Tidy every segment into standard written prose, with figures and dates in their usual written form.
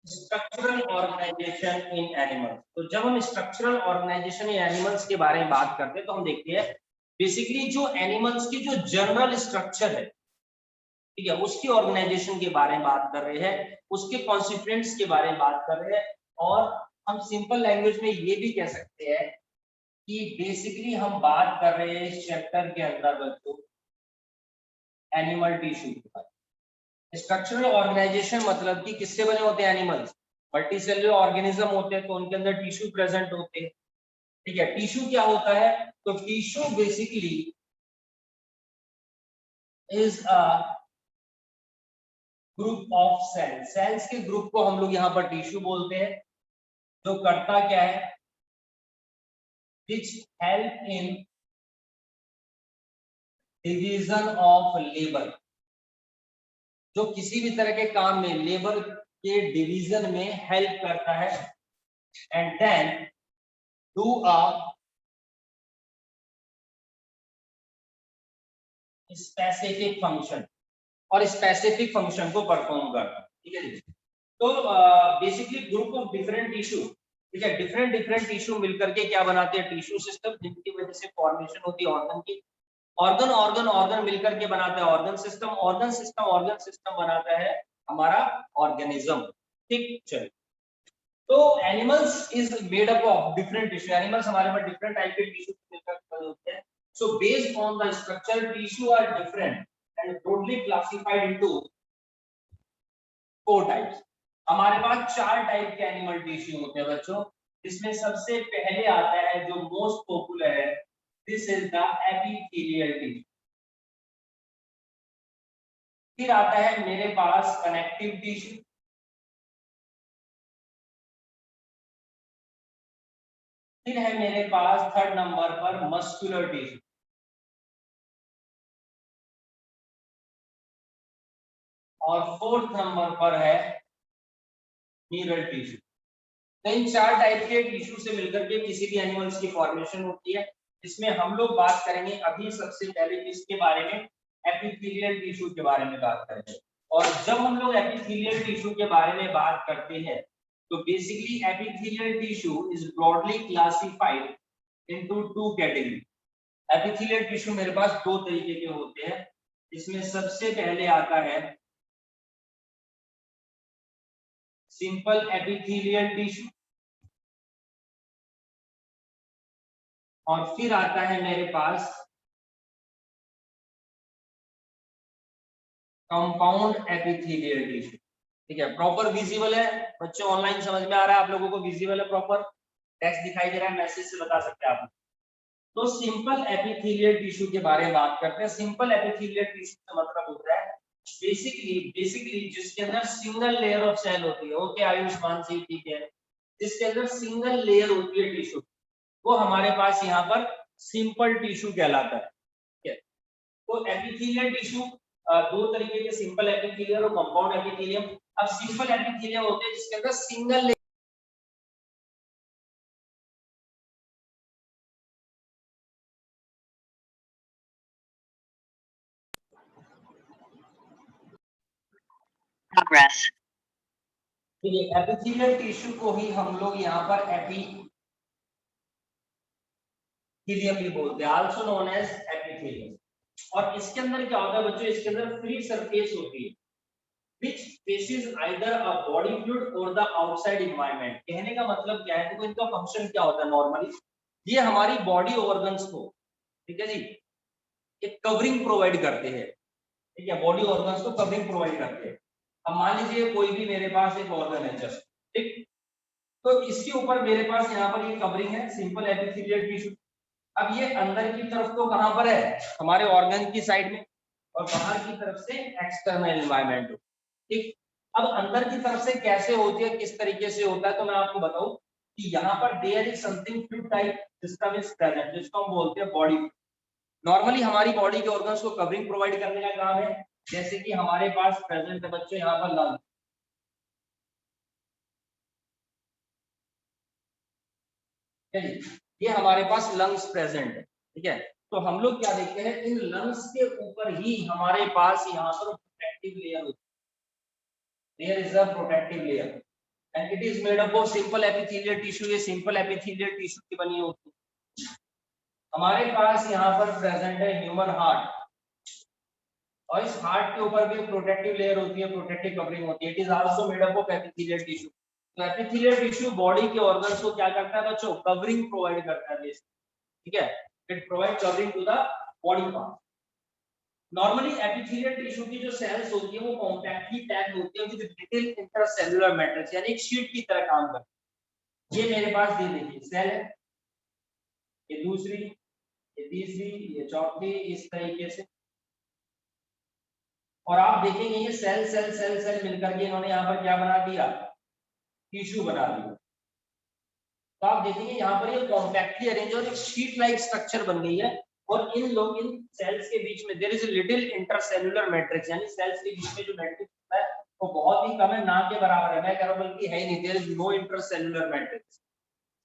Structural organisation इन animals. तो जब हम स्ट्रक्चरल ऑर्गेनाइजेशन इन एनिमल्स के बारे में बात करते हैं तो हम देखते हैं बेसिकली जो एनिमल्स की जो जनरल स्ट्रक्चर है, ठीक है, उसकी ऑर्गेनाइजेशन के बारे में बात कर रहे हैं, उसके कॉन्स्टिट्यूएंट्स के बारे में बात कर रहे हैं। और हम सिंपल लैंग्वेज में ये भी कह सकते हैं कि बेसिकली हम बात कर रहे हैं इस चैप्टर के अंदर बच्चों एनिमल टिश्यू के बारे में। स्ट्रक्चरल ऑर्गेनाइजेशन मतलब कि किससे बने होते हैं एनिमल्स, मल्टीसेलुलर ऑर्गेनिज्म होते हैं तो उनके अंदर टिश्यू प्रेजेंट होते हैं, ठीक है। टिश्यू क्या होता है, तो tissue basically is a group of cells, cells के ग्रुप को हम लोग यहाँ पर टिश्यू बोलते हैं, जो करता क्या है, which help in division of labour, जो किसी भी तरह के काम में लेबर के डिवीजन में हेल्प करता है, and then do a specific function, और स्पेसिफिक फंक्शन को परफॉर्म करता है, ठीक है जी। तो basically group of different tissue, ठीक है, डिफरेंट डिफरेंट टिश्यू मिलकर के क्या बनाते हैं, टिश्यू सिस्टम, जिनकी वजह से फॉर्मेशन होती है ऑर्गन की। ऑर्गन ऑर्गन ऑर्गन मिलकर के बनाता है ऑर्गन सिस्टम, ऑर्गन सिस्टम बनाता है हमारा ऑर्गेनिज्म, ठीक। चलिए, तो animals is made up of different tissue, animals हमारे पास डिफरेंट टाइप के टिश्यू मिलकर बने होते हैं। So based on the structure tissue are different and broadly classified into 4 types. हमारे पास 4 टाइप के एनिमल टिश्यू होते हैं बच्चों, जिसमें सबसे पहले आता है जो मोस्ट पॉपुलर है, this is the epithelial tissue. फिर आता है मेरे पास कनेक्टिव टिश्यू, फिर है मेरे पास थर्ड नंबर पर मस्कुलर टिश्यू, और फोर्थ नंबर पर है न्यूरल टिश्यू। तो इन 4 टाइप के टिश्यू से मिलकर के किसी भी एनिमल्स की फॉर्मेशन होती है। इसमें हम लोग बात करेंगे अभी सबसे पहले किसके बारे में, एपिथेलियल टिश्यू के बारे में बात करेंगे। और जब हम लोग एपिथेलियल टिश्यू के बारे में बात करते हैं तो basically epithelial tissue is broadly classified into 2 category. Epithelial tissue मेरे पास 2 तरीके के होते हैं, इसमें सबसे पहले आता है सिंपल एपिथेलियल टिश्यू, और फिर आता है मेरे पास कंपाउंड एपिथेलियल टिश्यू, ठीक है। प्रॉपर विजिबल है बच्चों, ऑनलाइन समझ में आ रहा है आप लोगों को, विजिबल है, प्रॉपर टेक्स्ट दिखाई दे रहा है, मैसेज से बता सकते हैं आप। तो सिंपल एपिथेलियल टिश्यू के बारे में बात करते हैं। सिंपल एपिथेलियल टिश्यू का मतलब होता है बेसिकली जिसके अंदर सिंगल लेयर ऑफ सेल होती है, ओके आयुष्मान जी, ठीक है, जिसके अंदर सिंगल लेयर होती है टिश्यू, वो हमारे पास यहाँ पर सिंपल टिश्यू कहलाता है, ठीक है। तो एपिथेलियल टिश्यू 2 तरीके के, सिंपल एपिथेलियल और कंपाउंड एपिथेलियम। अब सिंपल एपिथेलियम होते हैं जिसके अंदर सिंगल Progress. एपिथेलियल टिश्यू को ही हम लोग यहाँ पर एपिथेलियम भी बोलते हैं, आल्सो नोन एज एपिथेलियम। और इसके अंदर क्या होता है बच्चों, इसके अंदर फ्री सरफेस होती है which faces either a body fluid or the outside environment। कहने का मतलब क्या है, देखो इनका फंक्शन क्या होता है नॉर्मली, ये हमारी बॉडी ऑर्गन्स को, ठीक है जी, एक कवरिंग प्रोवाइड करते हैं, ठीक है, बॉडी ऑर्गन्स को कवरिंग प्रोवाइड करते हैं। अब मान लीजिए कोई भी मेरे पास एक ऑर्गन है जस्ट, ठीक, तो इसके ऊपर मेरे पास यहाँ पर ये कवरिंग है सिंपल एपिथेलियल टिश्यू। अब ये अंदर की तरफ तो कहाँ पर है, हमारे ऑर्गन की साइड में, और बाहर की तरफ से एक्सटर्नल एनवायरनमेंट, ठीक। अब अंदर की तरफ से कैसे होती है, किस तरीके से होता है, तो मैं आपको बताऊं कि यहाँ पर there is something fluid type system is present, जिसको हम बोलते हैं बॉडी। नॉर्मली हमारी बॉडी के ऑर्गन्स को कवरिंग प्रोवाइड करने का काम है, जैसे कि हमारे पास प्रेजेंट है बच्चों यहाँ पर लंग, ये हमारे पास लंग्स प्रेजेंट है, ठीक है। तो हम लोग क्या देखते हैं, इन लंग्स के ऊपर ही हमारे पास यहाँ पर प्रोटेक्टिव लेयर होती है, there is a protective layer, and it is made up of simple epithelial tissue. ये सिंपल एपिथेलियल टिश्यू की बनी होती है। हमारे पास यहाँ पर प्रेजेंट है ह्यूमन हार्ट, और इस हार्ट के ऊपर भी प्रोटेक्टिव लेयर होती है, प्रोटेक्टिव कवरिंग होती है। It is also made up of epithelial tissue. तो एपिथेलियल टिश्यू बॉडी के ऑर्गन्स को क्या करता है बच्चों? कवरिंग प्रोवाइड करता है, ठीक है। It provide covering to the body part. Normally epithelial tissue की जो सेल्स होती है वो कॉम्पैक्टली पैक्ड होती है विद लिटिल इंट्रासेल्युलर मैट्रिक्स, यानी एक शीट की तरह काम करती है। ये मेरे पास दे देखिए सेल है, ये दूसरी, ये तीसरी, ये चौथी, इस तरीके से। और आप देखेंगे ये सेल सेल सेल सेल मिलकर के इन्होंने यहाँ पर क्या बना दिया? टिश्यू बना दिया। तो आप देखेंगे यहाँ पर ये कॉम्पैक्टली अरेंज और एक शीट लाइक स्ट्रक्चर बन गई है। और इन सेल्स के बीच में there is a little intercellular matrix, यानी सेल्स के बीच में जो मैट्रिक्स होता है वो बहुत ही कम है, ना के बराबर है। मैं कह रहा हूं बल्कि है ही नहीं। There is no intercellular matrix.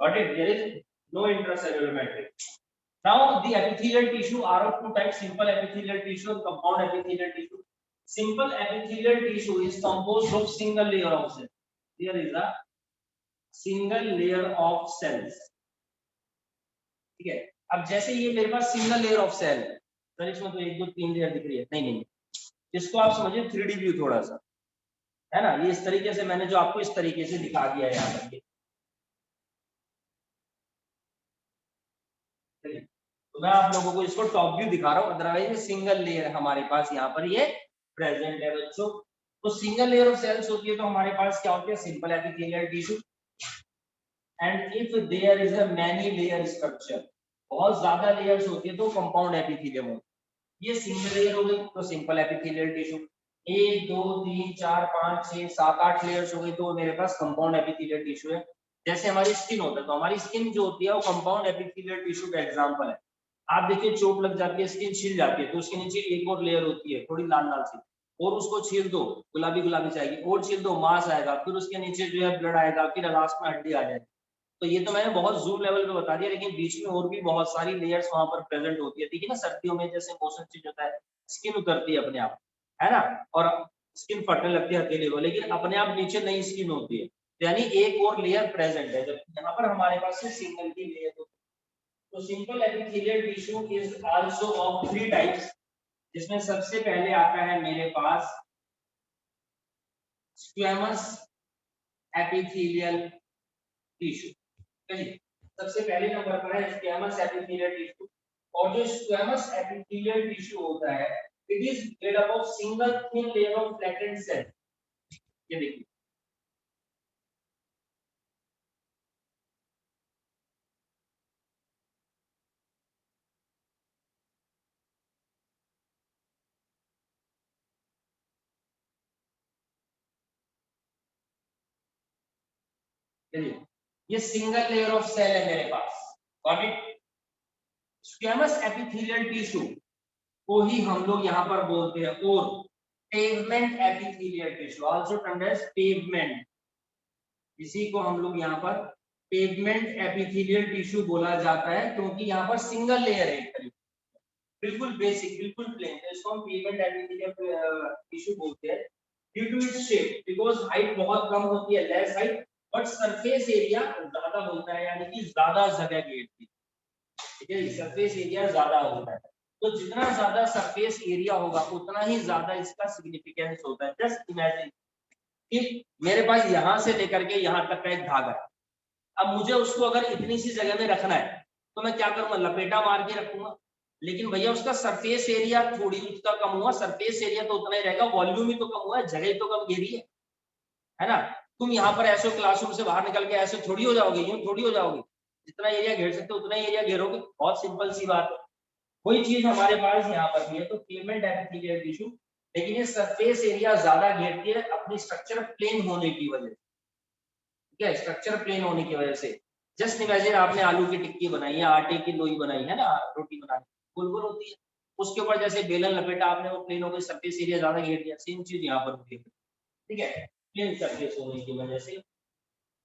Got it? There is no intercellular matrix. Now the epithelial tissue are of two types: simple epithelial tissue and compound epithelial tissue. Simple epithelial tissue is composed of single layer of cells. There is a single layer of cells. ठीक है। अब जैसे ये मेरे पास single layer of cell है, sir इसमें तो 1 2 3 layer दिख रही है। नहीं नहीं, इसको आप समझिए 3D व्यू थोड़ा सा, है ना। ये इस तरीके से मैंने जो आपको इस तरीके से दिखा दिया है यहाँ पर। तो मैं आप लोगों को इसको टॉप व्यू दिखा रहा हूँ, अदरवाइज सिंगल लेयर हमारे पास यहाँ पर ये प्रेजेंट है बच्चों। तो सिंगल लेयर ऑफ सेल्स होती है तो हमारे पास क्या होती है? Simple epithelial tissue. And if there is a many layer structure, बहुत ज्यादा लेयर्स होती है तो कंपाउंड एपिथेलियम होता है। ये सिंगल लेयर हो गई तो सिंपल एपिथेलियल टिश्यू। 1 2 3 4 5 6 7 8 लेयर्स हो गई तो मेरे पास कंपाउंड एपिथेलियल टिश्यू है। जैसे हमारी स्किन होता है तो हमारी स्किन जो होती है वो कंपाउंड एपिथेलियल टिश्यू का एग्जांपल है। आप देखिए चोट लग जाती है, स्किन छिल जाती है तो उसके नीचे एक और लेयर होती है थोड़ी लाल लाल सी, और उसको छील दो, गुलाबी गुलाबी चाहिए, और छील दो, मांस आएगा, फिर उसके नीचे जो है ब्लड आएगा, फिर लास्ट में हड्डी आ जाएगी। तो ये तो मैंने बहुत जूम लेवल पे बता दिया, लेकिन बीच में और भी बहुत सारी लेयर्स वहां पर प्रेजेंट होती है। ठीक है ना, सर्दियों में जैसे मौसम चेंज होता है, स्किन उतरती है अपने आप, है ना, और स्किन फटने लगती है हथेली को, लेकिन अपने आप नीचे नई स्किन होती है, यानी एक और लेयर प्रेजेंट है। जब यहाँ पर हमारे पास सिंगल की लेयर होती है। तो simple epithelial tissue is also of 3 types, जिसमें सबसे पहले आता है मेरे पास स्क्वैमस एपिथेलियल टिश्यू। चलिए, सबसे पहले नंबर पर है स्क्वैमस एपिथेलियल टिश्यू। और जो स्क्वैमस एपिथेलियल टिश्यू होता है, it is made up of single thin layer of flattened cell. ये देखिए, चलिए, ये सिंगल लेयर ऑफ सेल है मेरे पास। Got it? Squamous epithelial tissue को ही हम लोग यहाँ पर बोलते हैं और pavement epithelial tissue, also termed as pavement. इसी को हम लोग यहाँ पर पेवमेंट एपिथेलियल टिश्यू बोला जाता है, क्योंकि यहाँ पर सिंगल लेयर है, एक तरीके बिल्कुल बेसिक, बिल्कुल प्लेन, तो इसको हम पेवमेंट एपिथेलियल टिश्यू बोलते हैं। Due to its shape, because height बहुत कम होती है, less height, but surface area ज्यादा होता है, यानी कि ज्यादा जगह घेरती है। ठीक है, सरफेस एरिया ज्यादा होता है, तो जितना ज्यादा सरफेस एरिया होगा उतना ही ज्यादा इसका सिग्निफिकेंस होता है। जस्ट इमेजिन कि मेरे पास यहाँ से लेकर के यहाँ तक का एक धागा है, अब मुझे उसको अगर इतनी सी जगह में रखना है तो मैं क्या करूंगा? लपेटा मार के रखूंगा, लेकिन भैया उसका सरफेस एरिया थोड़ी उसका कम हुआ, सरफेस एरिया तो उतना ही रहेगा, वॉल्यूम ही तो कम हुआ है, जगह तो कम घेरी है ना। तुम यहाँ पर ऐसे क्लासरूम से बाहर निकल के ऐसे थोड़ी हो जाओगे, यूं थोड़ी हो जाओगे, जितना एरिया घेर सकते हो उतना ही एरिया घेरोगे, बहुत सिंपल सी बात है। वही चीज हमारे पास यहाँ पर भी है, तो पेवमेंट एपिथेलियल टिश्यू, लेकिन ये सरफेस एरिया ज्यादा घेरती है अपनी स्ट्रक्चर प्लेन होने की वजह से। ठीक है, स्ट्रक्चर प्लेन होने की वजह से। जस्ट इमेजिन आपने आलू की टिक्की बनाई है, आटे की लोई बनाई है ना, रोटी बनाई, गोल गोल होती है, उसके ऊपर जैसे बेलन लपेटा आपने, वो प्लेन हो गई, सरफेस एरिया ज्यादा घेर दिया, सेम चीज यहाँ पर होती है। ठीक है, प्लेन सरफेस होने की वजह से।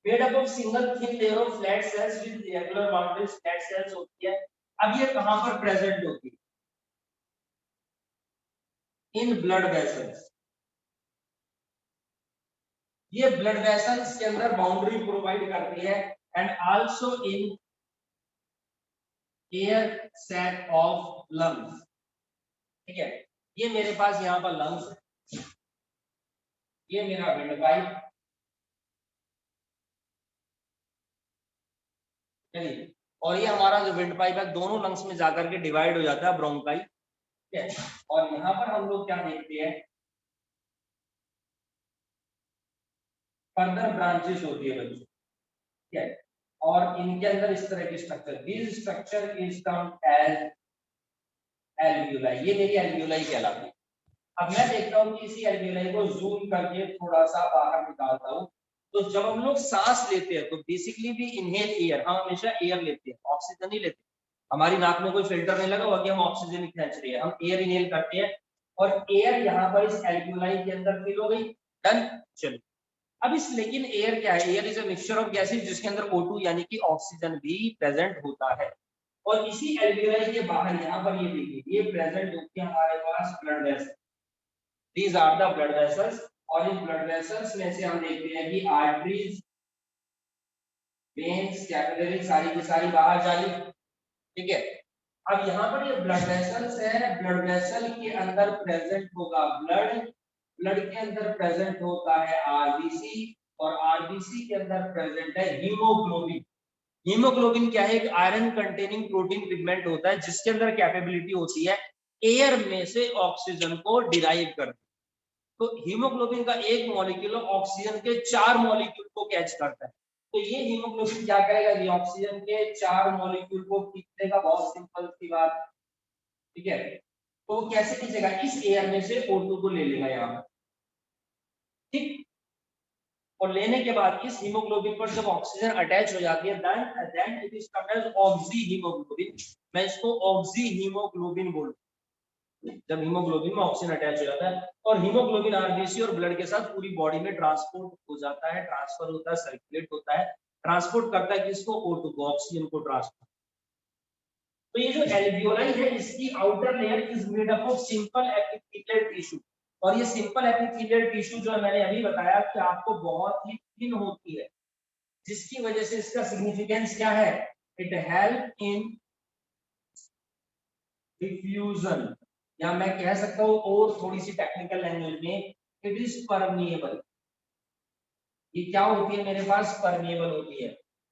Made up of single thin layer of flat cells with regular boundaries, flat cells होती है। अब ये कहां पर प्रेजेंट होती है? In blood vessels. ये ब्लड वेसल्स के अंदर बाउंड्री प्रोवाइड करती है and also in air sac of lungs. ठीक है, ये मेरे पास यहाँ पर लंग्स है, ये मेरा विंड पाइप, चलिए, और ये हमारा जो विंड पाइप है दोनों लंग्स में जाकर के डिवाइड हो जाता है ब्रोंकाई। ठीक है, और यहाँ पर हम लोग क्या देखते हैं, फर्दर ब्रांचेस होती है बच्चों। ठीक है, और इनके अंदर इस तरह की structure, this structure is termed as alveoli, ये मेरी एल्वियोलाई कहलाती है। अब मैं देखता हूँ कि इसी एल्वियोलाई को जूम करके थोड़ा सा बाहर निकालता हूँ। तो जब हम लोग सांस लेते हैं तो बेसिकली भी इनहेल एयर, हम हमेशा एयर लेते हैं, ऑक्सीजन नहीं लेते। हमारी नाक में कोई फिल्टर नहीं लगा हुआ कि हम ऑक्सीजन ही खींच रहे हैं, हम एयर इनहेल करते हैं और एयर यहाँ पर इस एल्वियोलाई के अंदर फिल हो गई। डन, चलो। अब इस लेकिन एयर क्या है, air is a mixture of gases जिसके अंदर O2 यानी कि ऑक्सीजन भी प्रेजेंट होता है। और इसी एल्वियोलाई के बाहर यहाँ पर ये देखिए, ये प्रेजेंट होती है हमारे पास blood vessel, these are the blood vessels. और इन ब्लड वेसल्स में से हम देखते हैं कि आर्टरीज, वेन्स, कैपिलरी सारी की सारी बाहर जाली। ठीक है, अब यहाँ पर ये ब्लड वेसल्स है, ब्लड वेसल के अंदर प्रेजेंट होगा ब्लड, ब्लड के अंदर प्रेजेंट होता है आरबीसी, और आरबीसी के अंदर प्रेजेंट है हीमोग्लोबिन। हीमोग्लोबिन क्या है, एक आयरन कंटेनिंग प्रोटीन पिगमेंट होता है जिसके अंदर कैपेबिलिटी होती है एयर में से ऑक्सीजन को डिराइव करने। तो हीमोग्लोबिन का एक मॉलिक्यूल ऑक्सीजन के 4 मॉलिक्यूल को कैच करता है। तो ये हीमोग्लोबिन क्या करेगा, ये ऑक्सीजन के 4 मॉलिक्यूल को खींच लेगा, बहुत सिंपल सी बात। ठीक है, तो कैसे खींचेगा, इस एयर में से O2 को ले लेगा यहाँ पर। ठीक, और लेने के बाद इस हीमोग्लोबिन पर जब ऑक्सीजन अटैच हो जाती है then it is called as oxy haemoglobin. मैं इसको ऑक्सी हीमोग्लोबिन बोलूं, जब हीमोग्लोबिन में ऑक्सीजन अटैच हो जाता है और हीमोग्लोबिन आरबीसी और ब्लड के साथ पूरी बॉडी में ट्रांसपोर्ट हो जाता है, ट्रांसफर होता है, सर्कुलेट होता है, ट्रांसपोर्ट करता है किसको, O2 को, ऑक्सीजन को ट्रांसफर। तो ये जो एल्वियोलाई है इसकी outer layer is made up of simple epithelial tissue, और ये सिंपल एपिथेलियल टिश्यू जो मैंने अभी बताया कि आपको बहुत ही थिन होती है, जिसकी वजह से इसका सिग्निफिकेंस क्या है, इट हेल्प इन डिफ्यूजन, या मैं कह सकता हूँ और थोड़ी सी टेक्निकल लैंग्वेज में, इट इज परमिएबल। ये क्या होती है मेरे पास, परमिएबल होती है।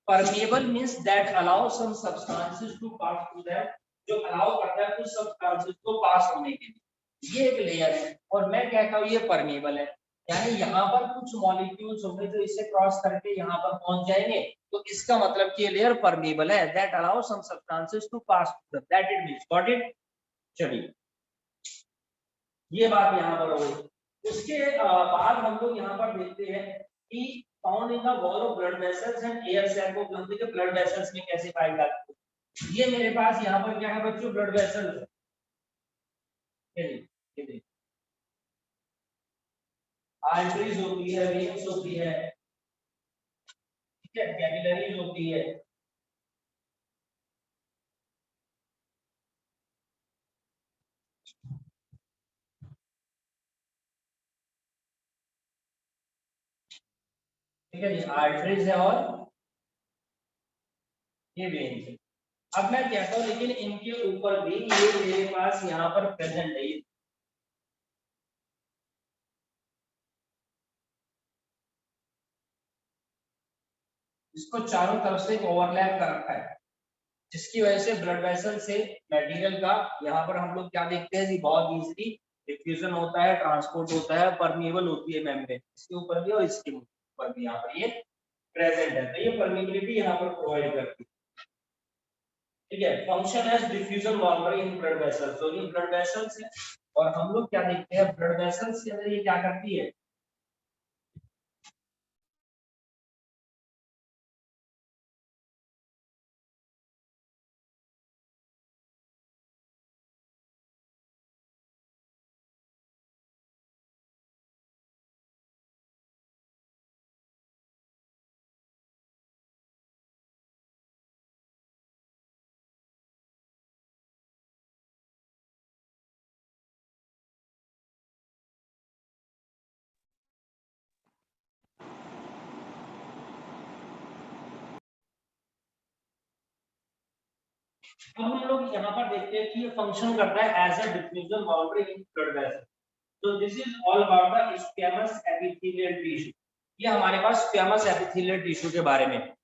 Permeable means that allow some substances to pass through that, जो अलाउ करता है कुछ सब्सटेंसेस को पास होने के लिए, ये एक लेयर है और मैं कहता हूँ ये परमिएबल है। यानी यहाँ पर कुछ मॉलिक्यूल्स होंगे जो इसे क्रॉस करके यहाँ पर पहुंच जाएंगे, तो इसका मतलब कि ये लेयर परमिएबल है, that allow some substances to pass through that, it means, got it. चलिए, ये बात यहाँ पर हो गई। उसके बाद हम लोग यहाँ पर देखते हैं कि found in the wall of blood vessels and air sac of lungs के ब्लड वेसल्स में कैसे पाई जाती है। ये मेरे पास यहाँ पर क्या है बच्चों, ब्लड वेसल्स है, ये देखिए, आर्टरीज होती है, वेन्स होती है, ठीक है, कैपिलरीज होती है। ठीक है जी, आर्टरीज है और ये वेन्स है। अब मैं कहता हूँ लेकिन इनके ऊपर भी ये मेरे पास यहाँ पर प्रेजेंट है, इसको चारों तरफ से ओवरलैप कर रखा है, जिसकी वजह से ब्लड वेसल से मटेरियल का यहाँ पर हम लोग क्या देखते हैं जी, बहुत इजीली डिफ्यूजन होता है, ट्रांसपोर्ट होता है, परमिएबल होती है मेम्ब्रेन, इसके ऊपर भी और इसके ऊपर भी यहाँ पर ये प्रेजेंट है, तो ये परमिएबिलिटी यहाँ पर प्रोवाइड करती है। ठीक है, function as diffusion boundary in blood vessels, तो ये ब्लड वेसल्स है और हम लोग क्या देखते हैं, ब्लड वेसल्स के अंदर ये क्या करती है, अब हम लोग यहाँ पर देखते हैं कि ये फंक्शन करता है as a diffusion boundary in blood vessel. तो this is all about the squamous epithelial tissue. ये हमारे पास स्क्वैमस एपिथेलियल टिश्यू के बारे में।